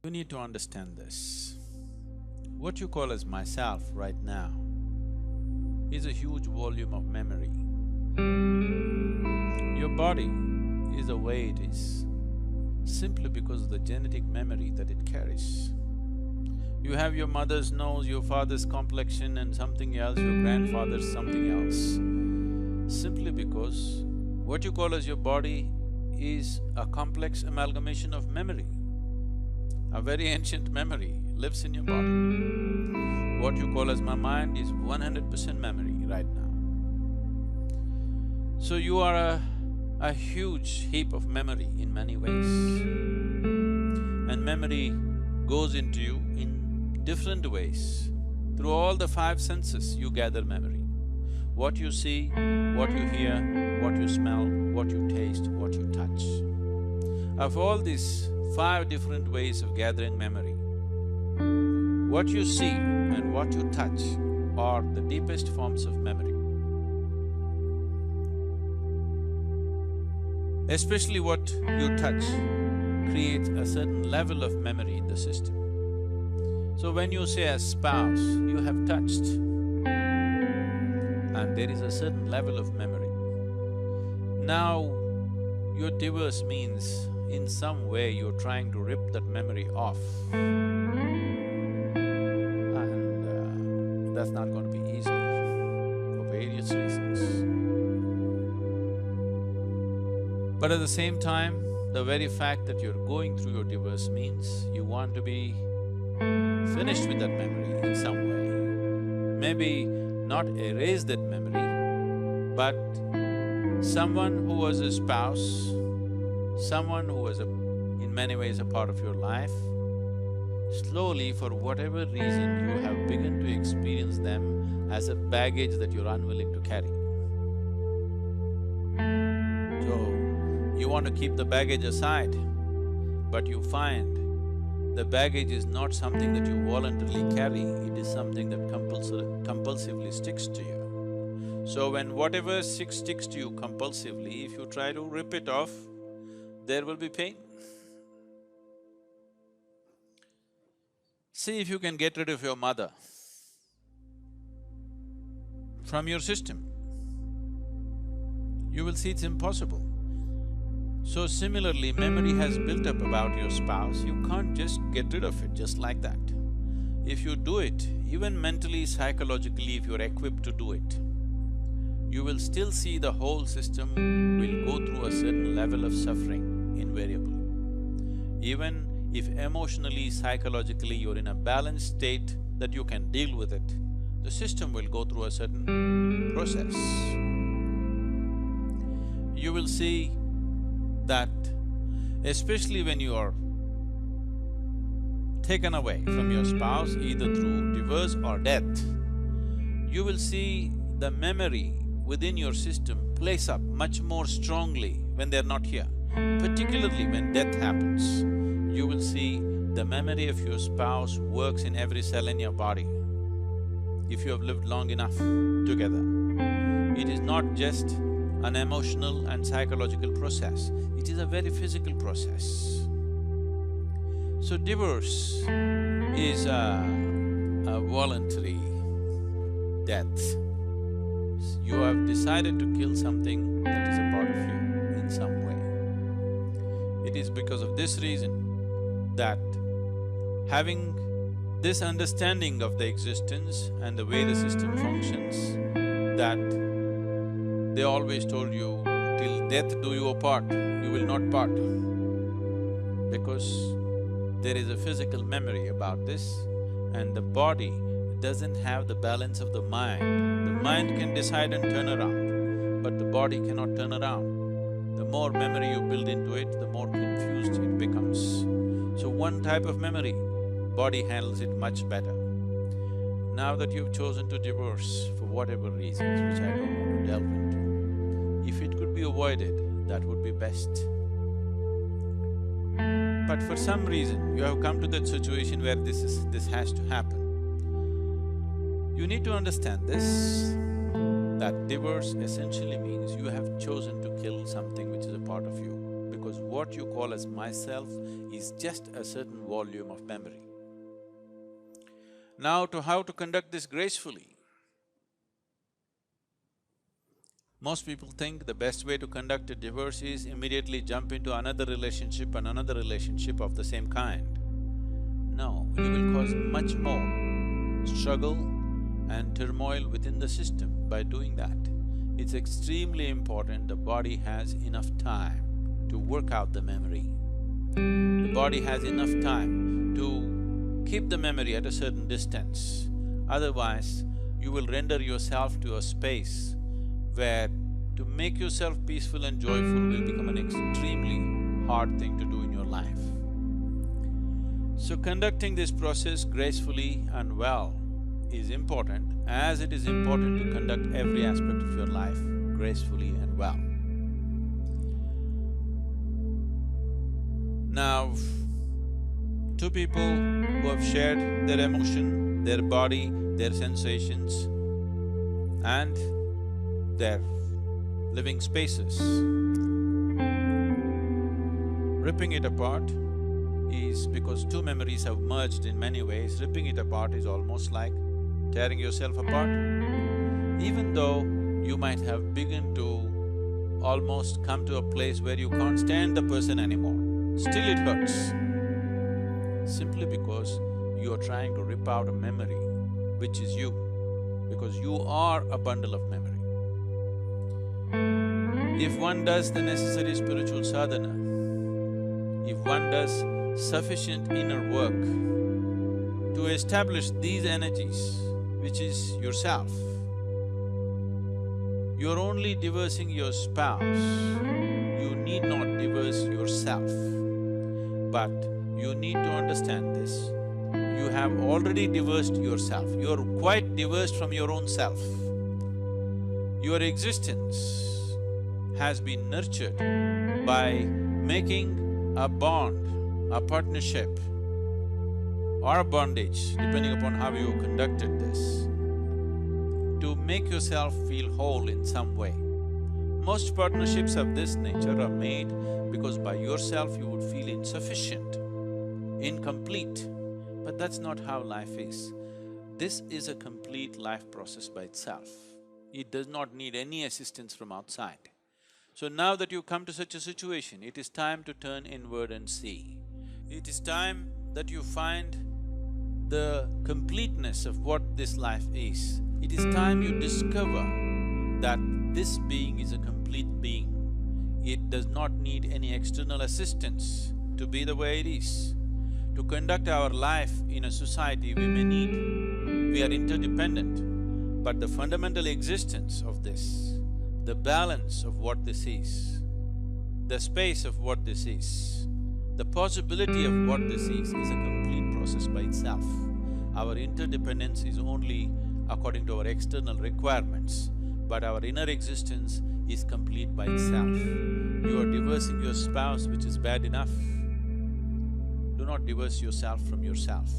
You need to understand this. What you call as myself right now is a huge volume of memory. Your body is the way it is simply because of the genetic memory that it carries. You have your mother's nose, your father's complexion and something else, your grandfather's something else, simply because what you call as your body is a complex amalgamation of memory. A very ancient memory lives in your body. What you call as my mind is 100% memory right now. So you are a huge heap of memory in many ways. And memory goes into you in different ways. Through all the five senses you gather memory. What you see, what you hear, what you smell, what you taste, what you touch. Of all these five different ways of gathering memory, what you see and what you touch are the deepest forms of memory. Especially what you touch creates a certain level of memory in the system. So when you say a spouse, you have touched, and there is a certain level of memory. Now, your divorce means in some way you're trying to rip that memory off. And that's not going to be easy for various reasons. But at the same time, the very fact that you're going through your divorce means you want to be finished with that memory in some way. Maybe not erase that memory, but someone who was a spouse, someone who was in many ways a part of your life, slowly, for whatever reason, you have begun to experience them as a baggage that you're unwilling to carry. So, you want to keep the baggage aside, but you find the baggage is not something that you voluntarily carry, it is something that compulsively sticks to you. So when whatever sticks to you compulsively, if you try to rip it off, there will be pain. See if you can get rid of your mother from your system. You will see it's impossible. So similarly, memory has built up about your spouse, you can't just get rid of it just like that. If you do it, even mentally, psychologically, if you're equipped to do it, you will still see the whole system will go through a certain level of suffering invariably. Even if emotionally, psychologically you're in a balanced state that you can deal with it, the system will go through a certain process. You will see that especially when you are taken away from your spouse, either through divorce or death, you will see the memory within your system plays up much more strongly when they're not here. Particularly when death happens, you will see the memory of your spouse works in every cell in your body, if you have lived long enough together. It is not just an emotional and psychological process, it is a very physical process. So divorce is a voluntary death. You have decided to kill something that is a part of you in some way. It is because of this reason that having this understanding of the existence and the way the system functions, that they always told you, till death do you apart, you will not part. Because there is a physical memory about this, and the body doesn't have the balance of the mind. The mind can decide and turn around, but the body cannot turn around. The more memory you build into it, the more confused it becomes. So one type of memory, body handles it much better. Now that you've chosen to divorce for whatever reasons, which I don't want to delve into, if it could be avoided, that would be best. But for some reason, you have come to that situation where this has to happen. You need to understand this, that divorce essentially means you have chosen to kill something which is a part of you. because what you call as myself is just a certain volume of memory. Now, to how to conduct this gracefully. Most people think the best way to conduct a divorce is immediately jump into another relationship and another relationship of the same kind. No, you will cause much more struggle and turmoil within the system by doing that. It's extremely important the body has enough time to work out the memory. The body has enough time to keep the memory at a certain distance. Otherwise, you will render yourself to a space where to make yourself peaceful and joyful will become an extremely hard thing to do in your life. So conducting this process gracefully and well is important, as it is important to conduct every aspect of your life gracefully and well. Now, two people who have shared their emotion, their body, their sensations and their living spaces. Ripping it apart is because two memories have merged in many ways. Ripping it apart is almost like tearing yourself apart. Even though you might have begun to almost come to a place where you can't stand the person anymore, still it hurts. Simply because you are trying to rip out a memory which is you, because you are a bundle of memory. If one does the necessary spiritual sadhana, if one does sufficient inner work to establish these energies, which is yourself, you're only divorcing your spouse, you need not divorce yourself. But you need to understand this, you have already divorced yourself, you're quite divorced from your own self. Your existence has been nurtured by making a bond, a partnership or a bondage, depending upon how you conducted this, to make yourself feel whole in some way. Most partnerships of this nature are made because by yourself you would feel insufficient, incomplete, but that's not how life is. This is a complete life process by itself. It does not need any assistance from outside. So now that you come to such a situation, it is time to turn inward and see. It is time that you find the completeness of what this life is. It is time you discover that this being is a complete being. It does not need any external assistance to be the way it is. To conduct our life in a society, we are interdependent, but the fundamental existence of this, the balance of what this is, the space of what this is, the possibility of what this is a complete process by itself. Our interdependence is only according to our external requirements, but our inner existence is complete by itself. You are divorcing your spouse, which is bad enough. Do not divorce yourself from yourself.